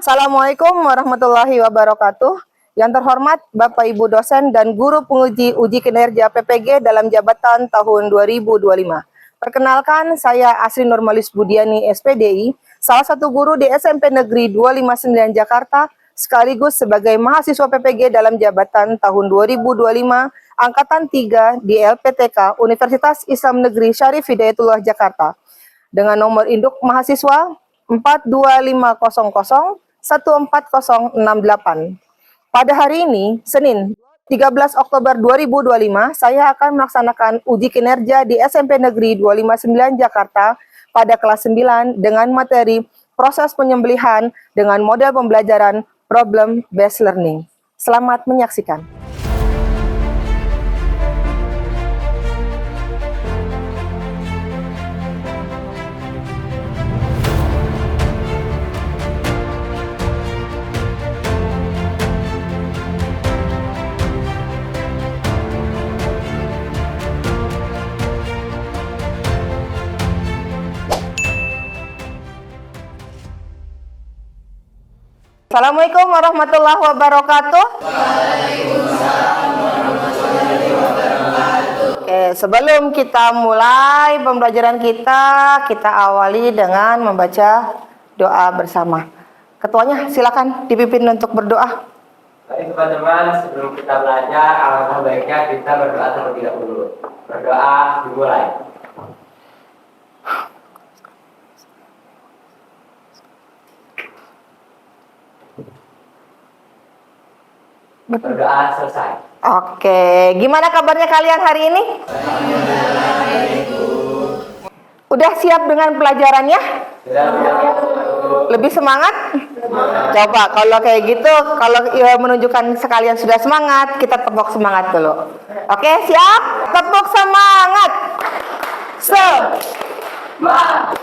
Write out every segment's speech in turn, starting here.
Assalamualaikum warahmatullahi wabarakatuh. Yang terhormat Bapak Ibu dosen dan guru penguji uji kinerja PPG dalam jabatan tahun 2025. Perkenalkan, saya Asri Nurmalis Budiani SPDI, salah satu guru di SMP Negeri 259 Jakarta, sekaligus sebagai mahasiswa PPG dalam jabatan tahun 2025, Angkatan 3 di LPTK Universitas Islam Negeri Syarif Hidayatullah Jakarta. Dengan nomor induk mahasiswa 42500 14068. Pada hari ini, Senin, 13 Oktober 2025, saya akan melaksanakan uji kinerja di SMP Negeri 259 Jakarta pada kelas 9 dengan materi proses penyembelihan dengan model pembelajaran problem based learning. Selamat menyaksikan. Assalamualaikum warahmatullahi wabarakatuh. Waalaikumsalam warahmatullahi wabarakatuh. Oke, sebelum kita mulai pembelajaran kita awali dengan membaca doa bersama. Ketuanya silakan dipimpin untuk berdoa. Baik teman-teman, sebelum kita belajar, alangkah baiknya kita berdoa terlebih dahulu. Berdoa dimulai. Berdoa selesai. Oke, gimana kabarnya kalian hari ini? Udah siap dengan pelajarannya? Lebih semangat? Coba kalau kayak gitu, kalau menunjukkan sekalian sudah semangat, kita tepuk semangat dulu. Oke, siap? Tepuk semangat. Semangat.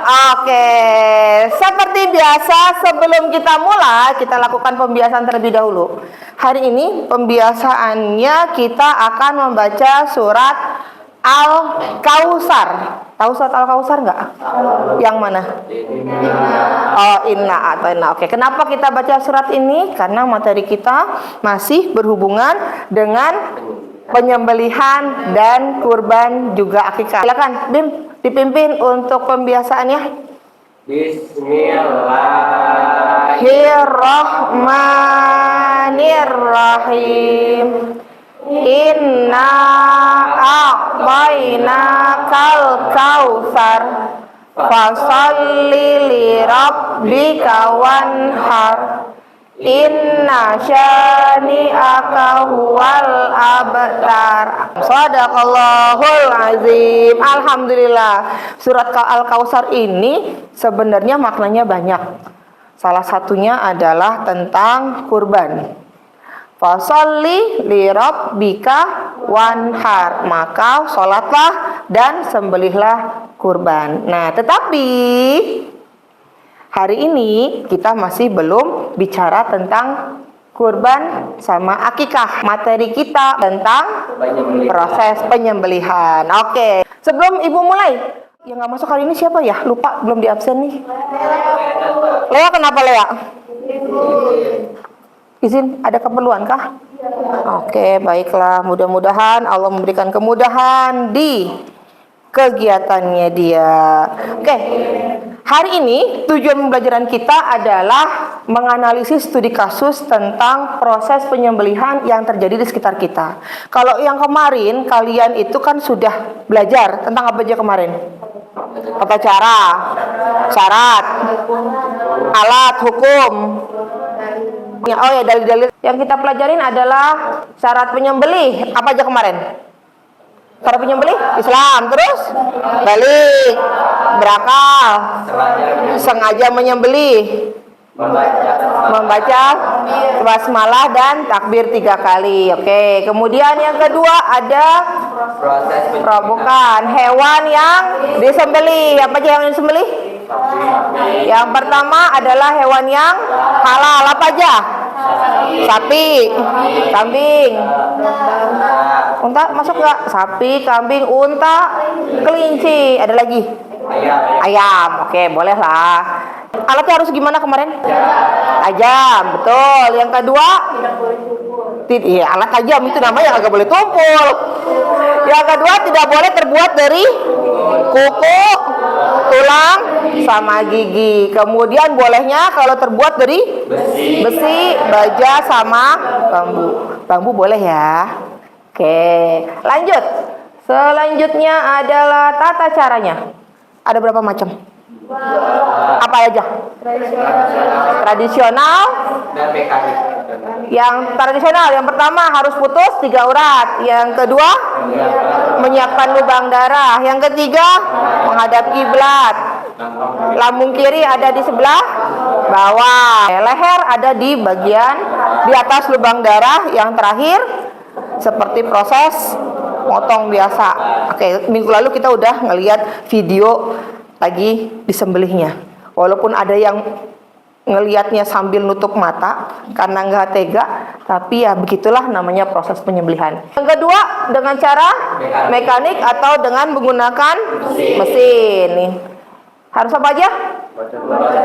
Oke, seperti biasa sebelum kita mulai, kita lakukan pembiasaan terlebih dahulu. Hari ini pembiasaannya kita akan membaca surat Al-Kausar. Tahu surat Al-Kausar nggak? Yang mana? Oh, Inna atau Inna. Oke, kenapa kita baca surat ini? Karena materi kita masih berhubungan dengan penyembelihan dan kurban juga akikah. Silakan Bim, dipimpin untuk pembiasaannya. Bismillahirrahmanirrahim. Inna a'tainakal kautsar fasholli li rabbika wanhar. Inna syani'aka huwal abtar. Shadaqallahul azim. Alhamdulillah. Surat Al-Kausar ini sebenarnya maknanya banyak. Salah satunya adalah tentang kurban. Fasholli li rabbika wanhar. Maka sholatlah dan sembelihlah kurban. Nah, tetapi hari ini kita masih belum bicara tentang kurban sama akikah. Materi kita tentang proses penyembelihan. Oke, sebelum ibu mulai, yang nggak masuk hari ini siapa ya? Lupa, belum di absen nih. Lea, kenapa Lea? Izin, ada keperluan kah? Oke, baiklah. Mudah-mudahan Allah memberikan kemudahan di kegiatannya dia. Oke, hari ini tujuan pembelajaran kita adalah menganalisis studi kasus tentang proses penyembelihan yang terjadi di sekitar kita. Kalau yang kemarin kalian itu kan sudah belajar tentang apa aja kemarin? Tata cara, syarat, alat, hukum. Oh ya, dalil-dalil yang kita pelajarin adalah syarat penyembelih. Apa aja kemarin? Syarat penyembelih Islam, terus balik, berakal, sengaja menyembelih, membaca basmalah dan takbir 3 kali. Oke, kemudian yang kedua ada bukan hewan yang disembelih. Apa aja yang disembelih? Yang pertama adalah hewan yang halal. Apa aja? Sapi, kambing, unta masuk nggak? Sapi, kambing, unta, kelinci. Ada lagi? Ayam. Oke, boleh lah. Alatnya harus gimana kemarin? Tajam, betul. Yang kedua? Iya, alat tajam itu namanya agak boleh tumpul. Yang kedua, tidak boleh terbuat dari kuku, tulang, sama gigi. Kemudian bolehnya kalau terbuat dari besi, baja, sama bambu. Bambu boleh ya. Oke, lanjut. Selanjutnya adalah tata caranya. Ada berapa macam? Apa aja? Tradisional. Dan mekanik. Yang tradisional, yang pertama harus putus 3 urat. Yang kedua, menyiapkan lubang darah. Yang ketiga, menghadap kiblat. Lambung kiri ada di sebelah bawah. Leher ada di bagian di atas lubang darah. Yang terakhir, seperti proses motong biasa. Oke, minggu lalu kita udah ngelihat video lagi disembelihnya. Walaupun ada yang ngelihatnya sambil nutup mata karena nggak tega, tapi ya begitulah namanya proses penyembelihan. Yang kedua, dengan cara mekanik atau dengan menggunakan mesin. Nih, harus apa aja?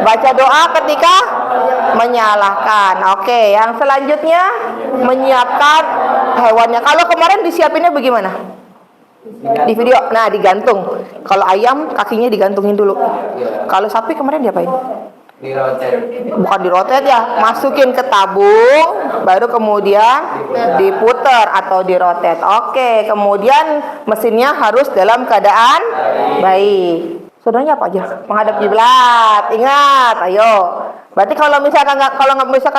Baca doa ketika menyalahkan. Oke, yang selanjutnya menyiapkan hewannya. Kalau kemarin disiapinnya bagaimana? Di video, nah digantung. Kalau ayam kakinya digantungin dulu. Kalau sapi kemarin diapain? Dirotet. Bukan dirotet ya, masukin ke tabung, baru kemudian diputer atau dirotet. Oke, kemudian mesinnya harus dalam keadaan baik. Saudaranya apa aja? Menghadap kiblat. Ingat, ayo. Berarti kalau misalkan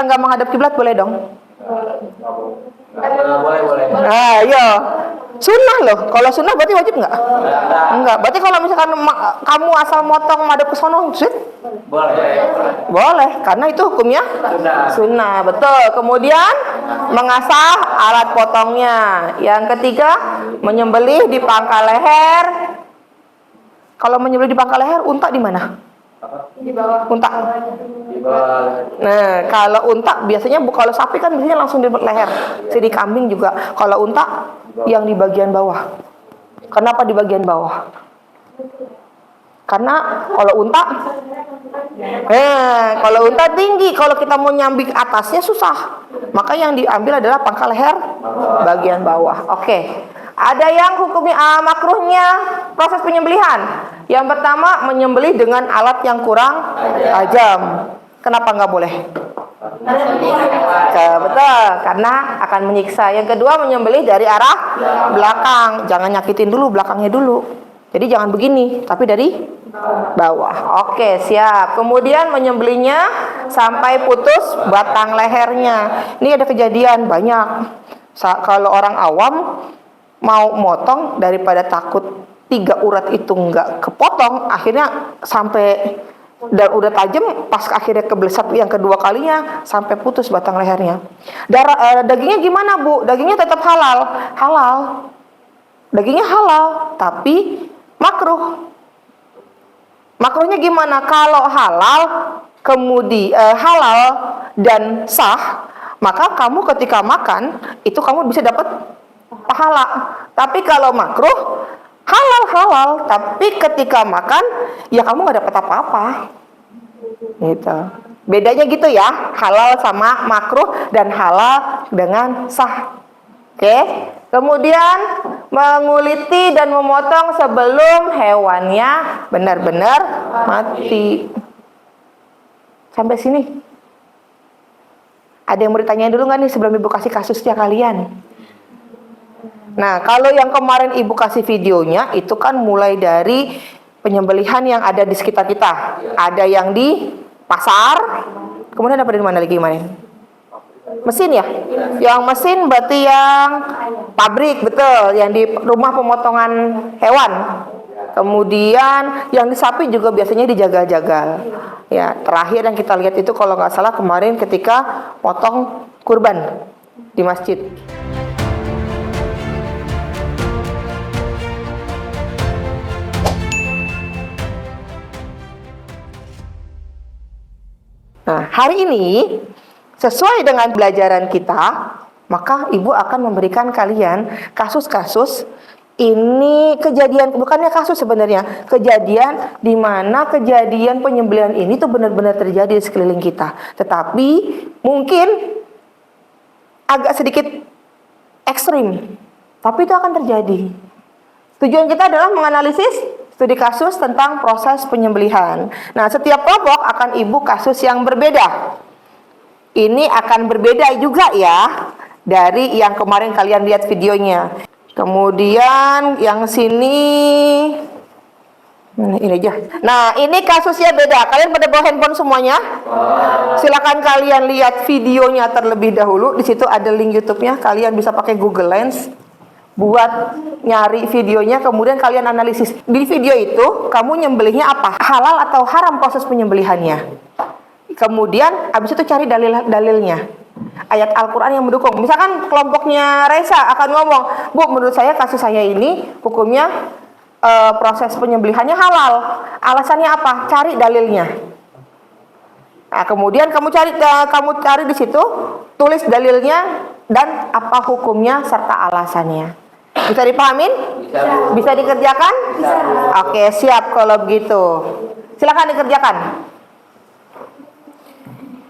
nggak menghadap kiblat boleh dong? Boleh. Nah, iya. Sunnah loh. Kalau sunnah berarti wajib nggak? Enggak. Berarti kalau misalkan kamu asal motong madep ke sono, boleh. Karena itu hukumnya sunnah. Betul. Kemudian mengasah alat potongnya. Yang ketiga, menyembelih di pangkal leher. Kalau menyembelih di pangkal leher, unta di mana? Di bawah. Unta. Nah, kalau unta biasanya kalau sapi kan biasanya langsung di leher. Di kambing juga. Kalau unta yang di bagian bawah. Kenapa di bagian bawah? Karena kalau unta tinggi, kalau kita mau nyambik atasnya susah. Maka yang diambil adalah pangkal leher bagian bawah. Oke. Ada yang hukumnya makruhnya proses penyembelihan. Yang pertama, menyembelih dengan alat yang kurang tajam. Kenapa nggak boleh? Betul, karena akan menyiksa. Yang kedua, menyembelih dari arah belakang. Jangan nyakitin dulu belakangnya dulu. Jadi jangan begini, tapi dari bawah. Oke, siap. Kemudian menyembelihnya sampai putus batang lehernya. Ini ada kejadian banyak. Kalau orang awam mau motong, daripada takut 3 urat itu nggak kepotong, akhirnya sampai dan udah tajam, pas akhirnya kebelesat yang kedua kalinya sampai putus batang lehernya. Dagingnya gimana, Bu? Dagingnya tetap halal. Dagingnya halal, tapi makruh. Makruhnya gimana? Kalau halal, kemudian halal dan sah, maka kamu ketika makan itu kamu bisa dapat pahala. Tapi kalau makruh, halal, tapi ketika makan ya kamu nggak dapat apa-apa. Gitu. Bedanya gitu ya, halal sama makruh dan halal dengan sah. Oke. Kemudian menguliti dan memotong sebelum hewannya benar-benar mati. Sampai sini. Ada yang mau ditanya dulu nggak nih sebelum Ibu kasih kasusnya kalian? Nah, kalau yang kemarin Ibu kasih videonya, itu kan mulai dari penyembelihan yang ada di sekitar kita. Ada yang di pasar, kemudian ada di mana lagi kemarin? Mesin ya? Yang mesin berarti yang pabrik, betul. Yang di rumah pemotongan hewan. Kemudian yang di sapi juga biasanya dijagal-jagal. Ya, terakhir yang kita lihat itu kalau nggak salah kemarin ketika potong kurban di masjid. Nah, hari ini sesuai dengan pelajaran kita, maka Ibu akan memberikan kalian kasus-kasus Ini kejadian, bukannya kasus sebenarnya, kejadian di mana kejadian penyembelihan ini tuh benar-benar terjadi di sekeliling kita. Tetapi mungkin agak sedikit ekstrim, tapi itu akan terjadi. Tujuan kita adalah menganalisis studi kasus tentang proses penyembelihan. Nah, setiap kelompok akan ibu kasus yang berbeda. Ini akan berbeda juga ya dari yang kemarin kalian lihat videonya. Kemudian yang sini ini aja. Nah, ini kasusnya beda. Kalian pada bawa handphone semuanya? Silakan kalian lihat videonya terlebih dahulu. Di situ ada link YouTube-nya. Kalian bisa pakai Google Lens buat nyari videonya, kemudian kalian analisis. Di video itu kamu nyembelihnya apa? Halal atau haram proses penyembelihannya? Kemudian habis itu cari dalil-dalilnya. Ayat Al-Quran yang mendukung. Misalkan kelompoknya Reza akan ngomong, Bu, menurut saya kasus saya ini hukumnya proses penyembelihannya halal. Alasannya apa? Cari dalilnya. Nah, kemudian kamu cari di situ, tulis dalilnya dan apa hukumnya serta alasannya. Bisa dipahamin? Bisa dikerjakan? Bisa. Oke, siap kalau begitu. Silakan dikerjakan.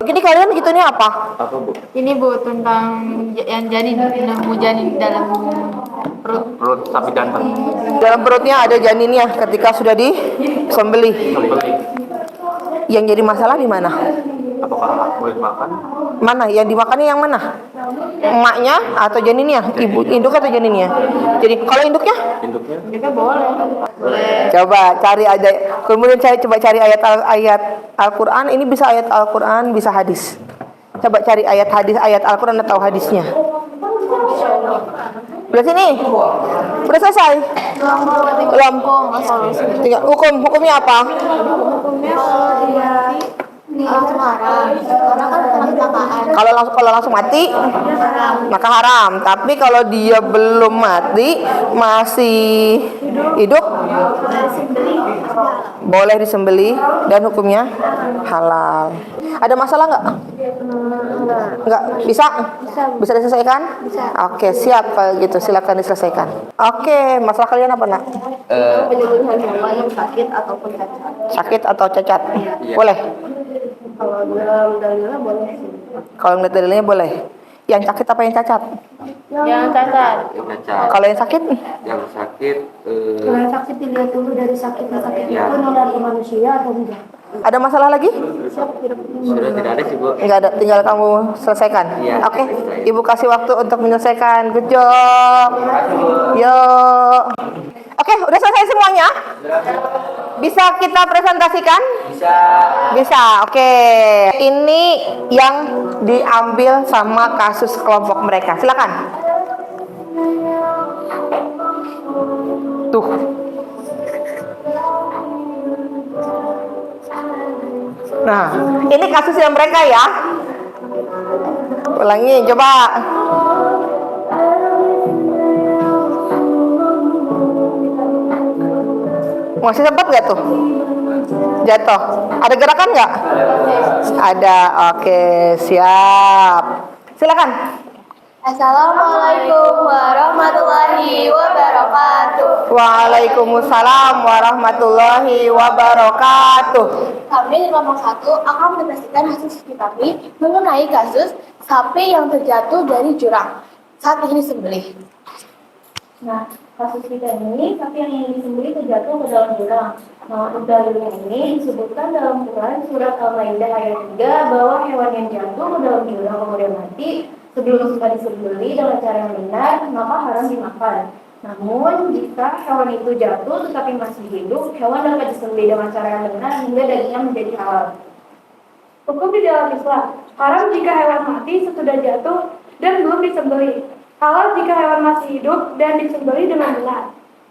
Ini kalian gitu nih apa? Apa, Bu? Ini Bu tentang yang janin, nemu janin dalam Perut sapi jantan. Dalam perutnya ada janinnya ketika sudah disembelih. Sembelih. Yang jadi masalah di mana? Apakah boleh makan? Mana? Yang dimakannya yang mana? Emaknya atau janinnya? Ibu induk atau janinnya? Jadi kalau induknya? Induknya? juga boleh. Coba cari aja. Kemudian coba cari ayat Al-Quran. Ini bisa ayat Al-Quran, bisa hadis. Coba cari ayat Al-Quran atau hadisnya. Udah sini? Udah selesai? Belum. Tinggal hukumnya apa? Hukumnya langsung haram, karena kan kecelakaan. Kalau langsung mati, maka haram. Tapi kalau dia belum mati, masih hidup, boleh disembelih dan hukumnya halal. Ada masalah nggak? Nggak bisa? Bisa diselesaikan? Bisa. Oke, siap kalau gitu. Silakan diselesaikan. Oke, masalah kalian apa, Nak? Penyembelihan hewan yang sakit ataupun cacat. Sakit atau cacat? Boleh. Kalau dalam dalilnya boleh sih. Kalau ngeliat dalilnya boleh. Yang sakit apa yang cacat? Yang cacat. Yang cacat. Kalau yang sakit? Yang sakit. Kalau yang sakit dilihat dulu dari sakitnya Ya. itu nular ke manusia atau enggak? Ada masalah lagi? Sudah tidak ada sih, Bu. Enggak ada, tinggal kamu selesaikan. Iya, Oke, selesai. Ibu kasih waktu untuk menyelesaikan. Good job. Yuk. Oke, udah selesai semuanya? Bisa kita presentasikan? Bisa. Bisa, oke. Ini yang diambil sama kasus kelompok mereka. Silakan. Tuh. Nah, ini kasusnya mereka ya. Ulangi, coba. Masih sempat nggak tuh? Jatuh. Ada gerakan nggak? Ada. Oke, siap. Silakan. Assalamualaikum warahmatullahi wabarakatuh. Waalaikumsalam warahmatullahi wabarakatuh. Kami di kelompok 1 akan menyaksikan hasil studi kami mengenai kasus sapi yang terjatuh dari jurang saat ingin disembelih. Nah, kasus kita ini sapi yang ingin disembelih terjatuh ke dalam jurang. Nah, untuk dalilnya ini disebutkan dalam Quran surat Al-Maidah ayat 3 bahwa hewan yang jatuh ke dalam jurang kemudian mati sebelum sempat disembelih dengan cara yang benar, maka haram dimakan. Namun, jika hewan itu jatuh tetapi masih hidup, hewan dapat disembelih dengan cara yang benar hingga dagingnya menjadi halal. Hukum di dalam Islam, haram jika hewan mati sesudah jatuh dan belum disembelih. Halal jika hewan masih hidup dan disembelih dengan benar.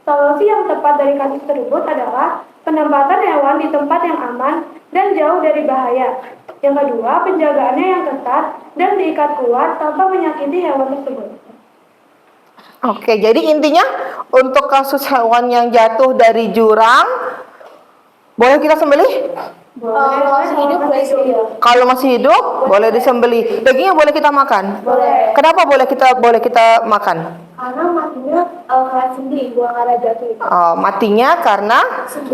Solusi yang tepat dari kasus tersebut adalah penempatan hewan di tempat yang aman dan jauh dari bahaya. Yang kedua, penjagaannya yang ketat dan diikat kuat tanpa menyakiti hewan tersebut. Oke, jadi intinya untuk kasus hewan yang jatuh dari jurang, boleh kita sembelih? Kalau masih hidup boleh disembelih. Kalau masih hidup, boleh disembelih. Dagingnya boleh kita makan? Boleh. Kenapa boleh kita makan? Karena matinya karena sendiri, bukan karena jatuh itu. Oh, matinya karena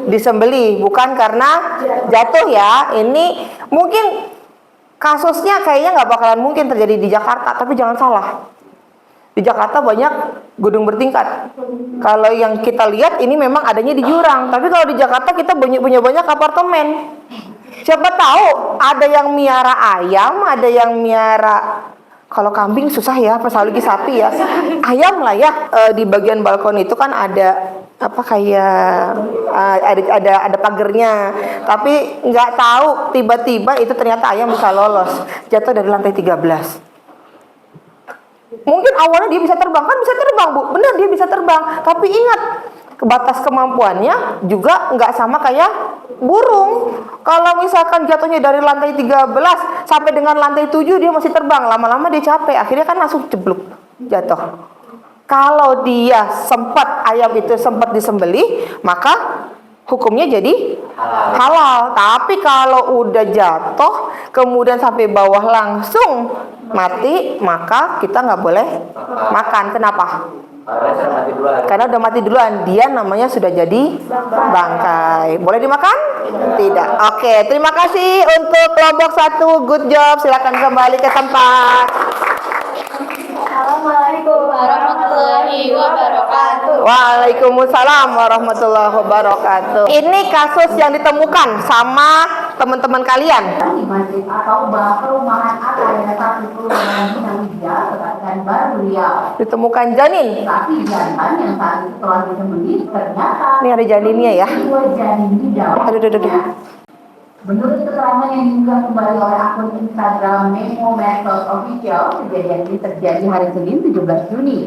disembelih, bukan karena jatuh ya. Ini mungkin kasusnya kayaknya nggak bakalan mungkin terjadi di Jakarta, tapi jangan salah. Di Jakarta banyak gedung bertingkat. Kalau yang kita lihat ini memang adanya di jurang, tapi kalau di Jakarta kita punya banyak apartemen. Siapa tahu ada yang miara ayam, ada yang miara, kalau kambing susah ya, apalagi sapi ya. Ayam lah ya. Di bagian balkon itu kan ada apa kayak ada pagernya. Tapi nggak tahu tiba-tiba itu ternyata ayam bisa lolos jatuh dari lantai 13. Mungkin awalnya dia bisa terbang, kan bisa terbang Bu, benar dia bisa terbang. Tapi ingat, batas kemampuannya juga nggak sama kayak burung. Kalau misalkan jatuhnya dari lantai 13 sampai dengan lantai 7 dia masih terbang, lama-lama dia capek, akhirnya kan langsung cebluk jatuh. Kalau dia ayam itu sempat disembelih, maka hukumnya jadi halal. Tapi kalau udah jatuh kemudian sampai bawah langsung mati, maka kita nggak boleh makan. Kenapa? Karena udah mati duluan, dia namanya sudah jadi bangkai. Boleh dimakan? Tidak. Oke, terima kasih untuk kelompok 1, good job. Silakan kembali ke tempat. Assalamualaikum warahmatullahi wabarakatuh. Waalaikumsalam warahmatullahi wabarakatuh. Ini kasus yang ditemukan sama teman-teman kalian. Di masjid atau perumahan atau yayasan perumahan Muhammadiyah Kebaikan Baru Riau. Ditemukan janin. Tapi jantan yang saat itu telah disembelih ternyata Ini ada janinnya ya. dua janin di dalamnya. Aduh. Menurut keterangan yang diunggah kembali oleh akun Instagram Memo Medsos Official, kejadian ini terjadi hari Senin 17 Juni.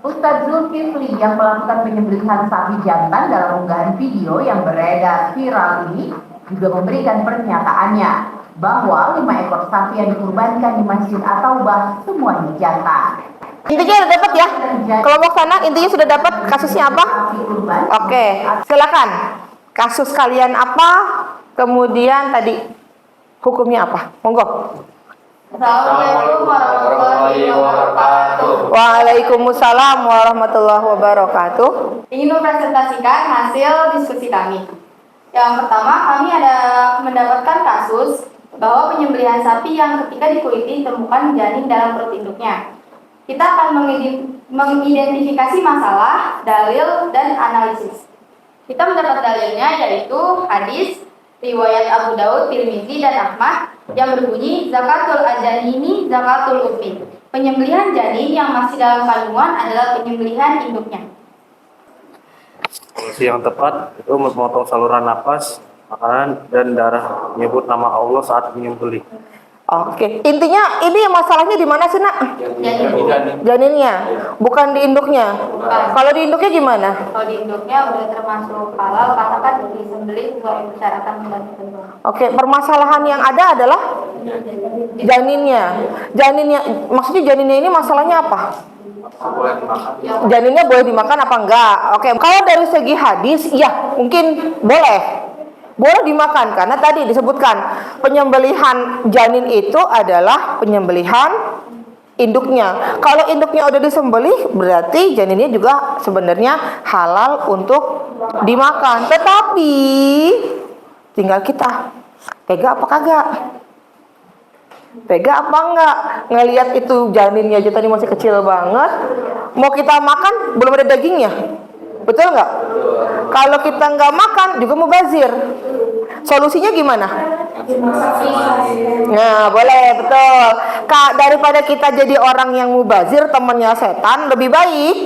Ustadz Zulkifli yang melakukan penyembelihan sapi jantan dalam unggahan video yang beredar viral ini juga memberikan pernyataannya bahwa 5 ekor sapi yang dikurbankan di Masjid At-Taubah semuanya jantan. Intinya udah dapat ya. Kelompok sana intinya sudah dapat kasusnya apa? Oke, silakan. Kasus kalian apa? Kemudian tadi hukumnya apa? Monggo. Assalamualaikum warahmatullahi wabarakatuh. Waalaikumsalam warahmatullahi wabarakatuh. Ingin mempresentasikan hasil diskusi kami. Yang pertama, kami ada mendapatkan kasus bahwa penyembelihan sapi yang ketika dikuliti ditemukan janin dalam perut induknya. Kita akan mengidentifikasi masalah, dalil, dan analisis. Kita mendapat dalilnya yaitu hadis riwayat Abu Daud, Tirmizi, dan Ahmad yang berbunyi zakatul ajanini zakatul ummi. Penyembelihan janin yang masih dalam kandungan adalah penyembelihan induknya. Solusi yang tepat itu memotong saluran napas, makanan, dan darah, menyebut nama Allah saat menyembelih. Oke, intinya ini masalahnya di mana sih nak? Janinnya, bukan di induknya. Kalau di induknya gimana? Kalau di induknya udah termasuk halal karena kan disembelih sesuai persyaratan tertentu. Oke, permasalahan yang ada adalah janinnya. Maksudnya janinnya ini masalahnya apa? Janinnya boleh dimakan apa enggak? Oke, kalau dari segi hadis, ya mungkin boleh dimakan karena tadi disebutkan penyembelihan janin itu adalah penyembelihan induknya. Kalau induknya udah disembelih, berarti janinnya juga sebenarnya halal untuk dimakan. Tetapi tinggal kita tega apa kagak? Tega apa enggak? Ngelihat itu janinnya aja tadi masih kecil banget, mau kita makan belum ada dagingnya. Betul nggak? Kalau kita nggak makan juga mubazir. Solusinya gimana? Nah, boleh, betul. Daripada kita jadi orang yang mubazir, temannya setan, lebih baik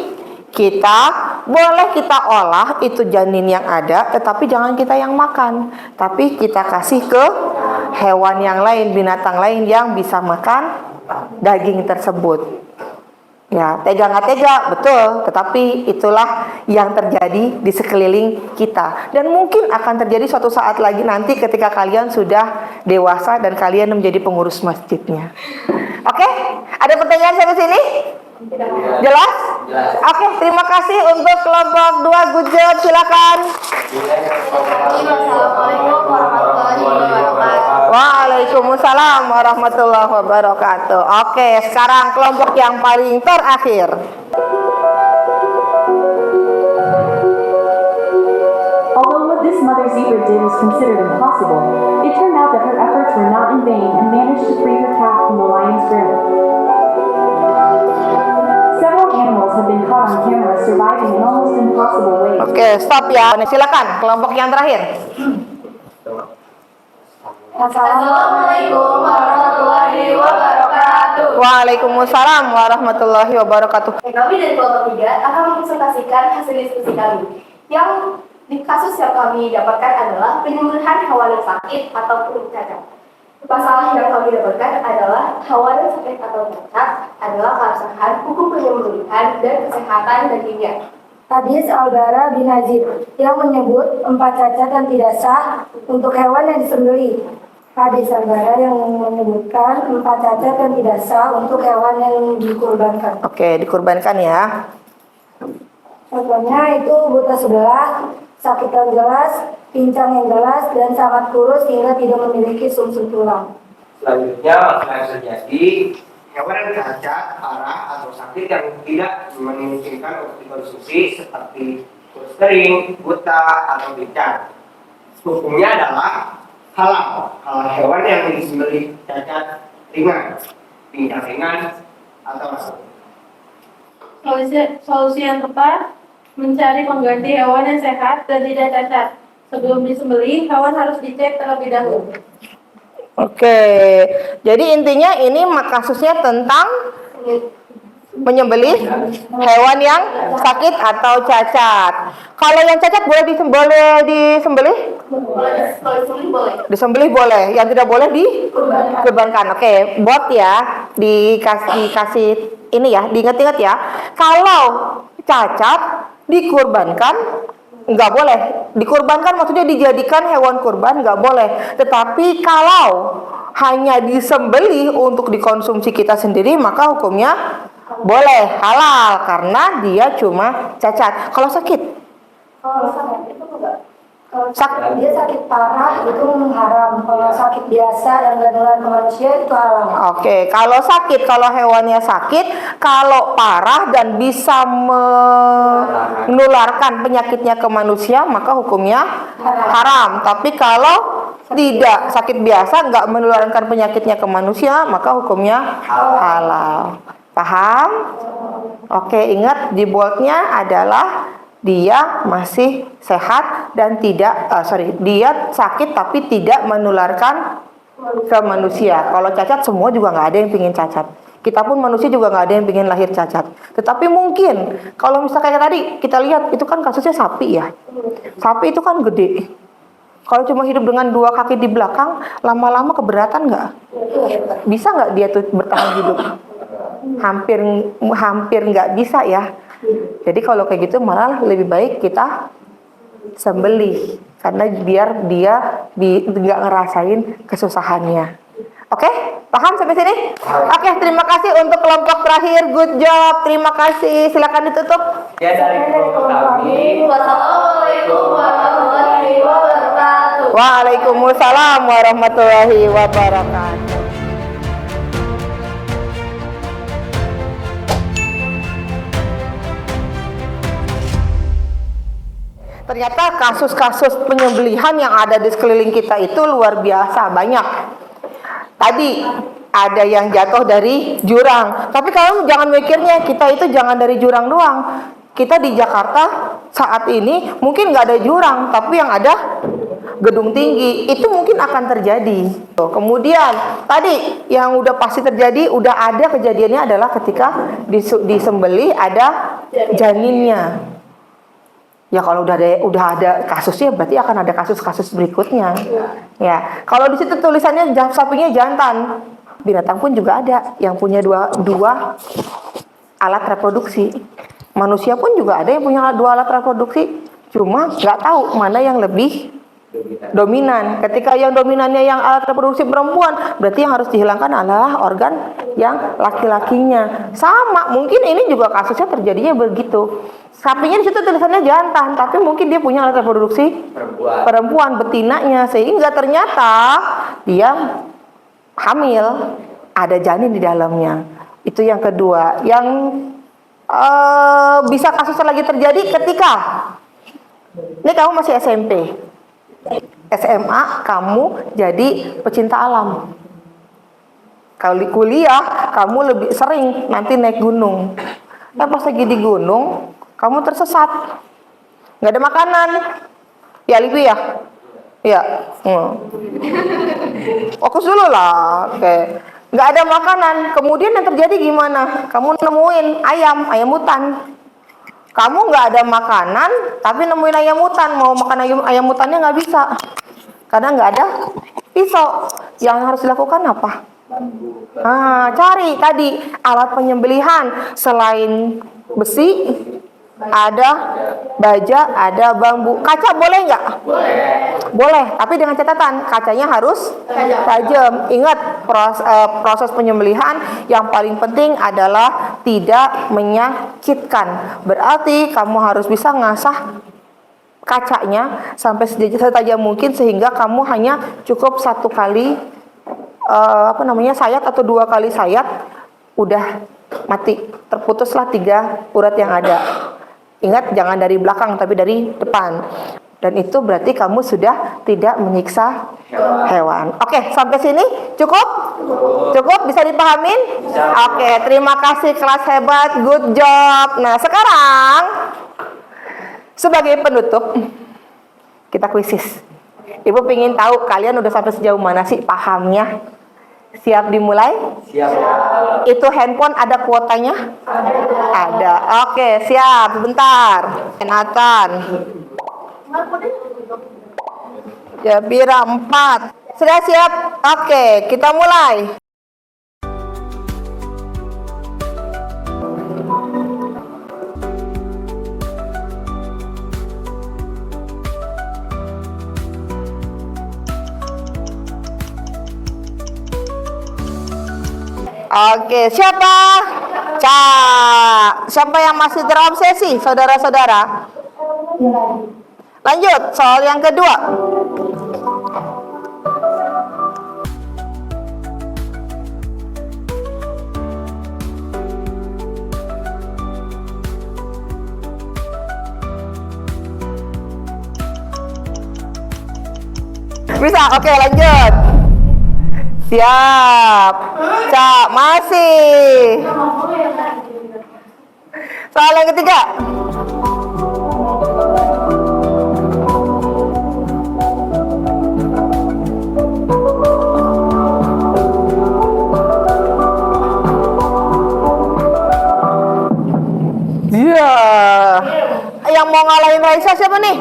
kita olah itu janin yang ada, tetapi jangan kita yang makan, tapi kita kasih ke hewan yang lain, binatang lain yang bisa makan daging tersebut. Ya, tega nggak tega, betul. Tetapi itulah yang terjadi di sekeliling kita. Dan mungkin akan terjadi suatu saat lagi nanti ketika kalian sudah dewasa dan kalian menjadi pengurus masjidnya. Oke? Ada pertanyaan sampai sini? Jelas? Oke, terima kasih untuk kelompok 2 good job, silakan. Assalamualaikum warahmatullahi wabarakatuh. Waalaikumsalam warahmatullahi wabarakatuh. Oke, sekarang kelompok yang paling terakhir. considered impossible, it turned out that her efforts were not in vain and managed to free her cat from the lion's grip. Several animals have been caught on camera surviving in almost impossible ways. Oke, stop ya. Silakan kelompok yang terakhir. Assalamualaikum warahmatullahi wabarakatuh. Waalaikumsalam warahmatullahi wabarakatuh. Kami dari kelompok 3 akan mempresentasikan hasil diskusi kami. Yang di kasus yang kami dapatkan adalah penyembelihan hewan yang sakit ataupun cacat. Masalah yang kami dapatkan adalah hewan yang sakit atau cacat adalah keabsahan hukum penyembelihan dan kesehatan dagingnya. Hadis Al-Bara bin Azib yang menyebut 4 cacat yang tidak sah untuk hewan yang disembelih. Hadis Al-Bara yang menyebutkan 4 cacat yang tidak sah untuk hewan yang dikurbankan. Oke, dikurbankan ya. Contohnya itu buta sebelah, sakit yang jelas, pincang yang jelas, dan sangat kurus hingga tidak memiliki sumsum tulang. Selanjutnya masalah yang terjadi hewan yang cacat, parah atau sakit yang tidak memungkinkan untuk dikonsumsi seperti kurus kering, buta atau pincang. Hukumnya adalah halal kalau hewan yang disembelih cacat ringan, pincang ringan atau sakit. Solusi yang tepat mencari pengganti hewan yang sehat dan tidak cacat. Sebelum disembelih, hewan harus dicek terlebih dahulu. Oke, jadi intinya ini kasusnya tentang menyembelih hewan yang sakit atau cacat. Kalau yang cacat boleh disembelih? Kalau disembelih boleh. Disembelih boleh, yang tidak boleh dikurbankan. Oke, buat ya dikasih ini ya, diingat-ingat ya. Kalau cacat dikurbankan nggak boleh. Dikurbankan maksudnya dijadikan hewan kurban nggak boleh. Tetapi kalau hanya disembelih untuk dikonsumsi kita sendiri maka hukumnya boleh, halal karena dia cuma cacat. Kalau sakit? Kalau sakit itu enggak. Kalau dia sakit parah itu haram. Kalau sakit biasa yang nggak menular ke manusia itu halal. Oke, kalau sakit, kalau hewannya sakit, kalau parah dan bisa menularkan penyakitnya ke manusia, maka hukumnya haram. Tapi kalau tidak sakit biasa, nggak menularkan penyakitnya ke manusia, maka hukumnya halal. Paham? Oke, ingat di boldnya adalah dia masih sehat dan dia sakit tapi tidak menularkan ke manusia. Kalau cacat semua juga nggak ada yang pingin cacat. Kita pun manusia juga nggak ada yang pingin lahir cacat. Tetapi mungkin kalau misalnya kayak tadi kita lihat itu kan kasusnya sapi ya. Sapi itu kan gede. Kalau cuma hidup dengan 2 kaki di belakang, lama-lama keberatan nggak? Bisa nggak dia tuh bertahan hidup? Hampir nggak bisa ya. Jadi kalau kayak gitu malah lebih baik kita sembelih karena biar dia nggak ngerasain kesusahannya. Oke, paham sampai sini? Oke, terima kasih untuk kelompok terakhir. Good job, terima kasih. Silakan ditutup. Ya dari kelompok kami. Wassalamualaikum warahmatullahi wabarakatuh. Waalaikumsalam warahmatullahi wabarakatuh. Ternyata kasus-kasus penyembelihan yang ada di sekeliling kita itu luar biasa banyak. Tadi ada yang jatuh dari jurang. Tapi kalau jangan mikirnya kita itu jangan dari jurang doang. Kita di Jakarta saat ini mungkin nggak ada jurang, tapi yang ada gedung tinggi. Itu mungkin akan terjadi. Kemudian tadi yang udah pasti terjadi, udah ada kejadiannya adalah ketika disembelih ada janinnya. Ya kalau udah ada kasusnya berarti akan ada kasus-kasus berikutnya. Ya, kalau di situ tulisannya sapinya jantan. Binatang pun juga ada yang punya dua alat reproduksi. Manusia pun juga ada yang punya 2 alat reproduksi. Cuma nggak tahu mana yang lebih dominan. Ketika yang dominannya yang alat reproduksi perempuan, berarti yang harus dihilangkan adalah organ yang laki-lakinya. Sama, mungkin ini juga kasusnya terjadinya begitu. Sapinya di situ tulisannya jantan, tapi mungkin dia punya alat reproduksi perempuan betinanya, sehingga ternyata dia hamil, ada janin di dalamnya. Itu yang kedua. Yang bisa kasusnya lagi terjadi ketika ini kamu masih SMP. SMA kamu jadi pecinta alam. Kalau di kuliah kamu lebih sering nanti naik gunung. Pas lagi di gunung kamu tersesat, nggak ada makanan. Ya Livi ya, ya. Fokus dulu lah. Oke. Nggak ada makanan. Kemudian yang terjadi gimana? Kamu nemuin ayam hutan. Kamu nggak ada makanan, tapi nemuin ayam hutan. Mau makan ayam hutannya nggak bisa, karena nggak ada pisau. Yang harus dilakukan apa? Cari tadi alat penyembelihan. Selain besi, ada baja, ada bambu. Kaca boleh nggak? Boleh, tapi dengan catatan kacanya harus tajam. Ingat, proses penyembelihan yang paling penting adalah tidak menyakitkan. Berarti kamu harus bisa ngasah kacanya sampai setajam mungkin, sehingga kamu hanya cukup satu kali sayat atau 2 kali sayat, udah mati, terputuslah 3 urat yang ada. Ingat, jangan dari belakang tapi dari depan. Dan itu berarti kamu sudah tidak menyiksa hewan. Oke, sampai sini cukup? Cukup, bisa dipahamin? Oke, terima kasih kelas hebat, good job. Nah, sekarang sebagai penutup kita kuisis. Ibu pengen tahu kalian udah sampai sejauh mana sih pahamnya? Siap dimulai? Siap. Itu handphone ada kuotanya? Ada. Oke, siap. Sebentar. Nathan. Jabira 4. Sudah siap? Oke, kita mulai. Oke, siapa? Siapa yang masih terobsesi, saudara-saudara? Lanjut, soal yang kedua. Bisa? Oke, lanjut. Siap. Masih. Soal yang ketiga. Iya. Yang mau ngalahin Raisa siapa nih?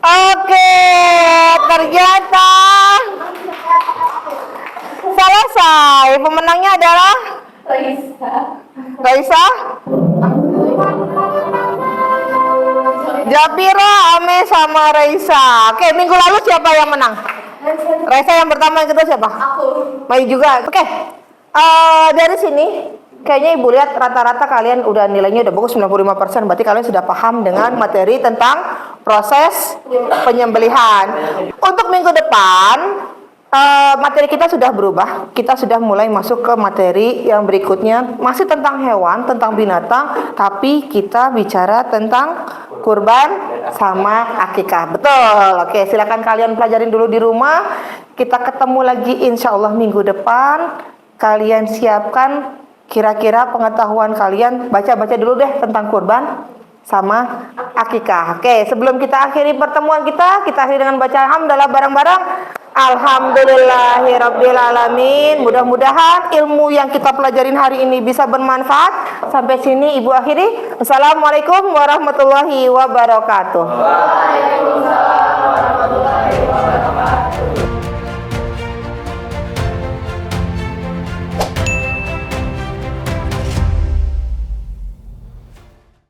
Oke, ternyata selesai. Pemenangnya adalah Raisa, Jabira, Ame, sama Raisa. Oke, minggu lalu siapa yang menang? Raisa yang pertama, yang kedua siapa? Aku. Mai juga. Oke, dari sini kayaknya Ibu lihat rata-rata kalian udah nilainya udah bagus 95%. Berarti kalian sudah paham dengan materi tentang proses penyembelihan. Untuk minggu depan materi kita sudah berubah. Kita sudah mulai masuk ke materi yang berikutnya, masih tentang hewan, tentang binatang, tapi kita bicara tentang kurban sama akikah. Betul. Oke, silakan kalian pelajarin dulu di rumah. Kita ketemu lagi insya Allah minggu depan. Kalian siapkan kira-kira pengetahuan kalian, baca-baca dulu deh tentang kurban sama akikah. Oke, sebelum kita akhiri pertemuan kita akhiri dengan baca hamdalah bareng-bareng. Alhamdulillahirrabbilalamin. Mudah-mudahan ilmu yang kita pelajarin hari ini bisa bermanfaat. Sampai sini Ibu akhiri. Assalamualaikum warahmatullahi wabarakatuh. Waalaikumsalam.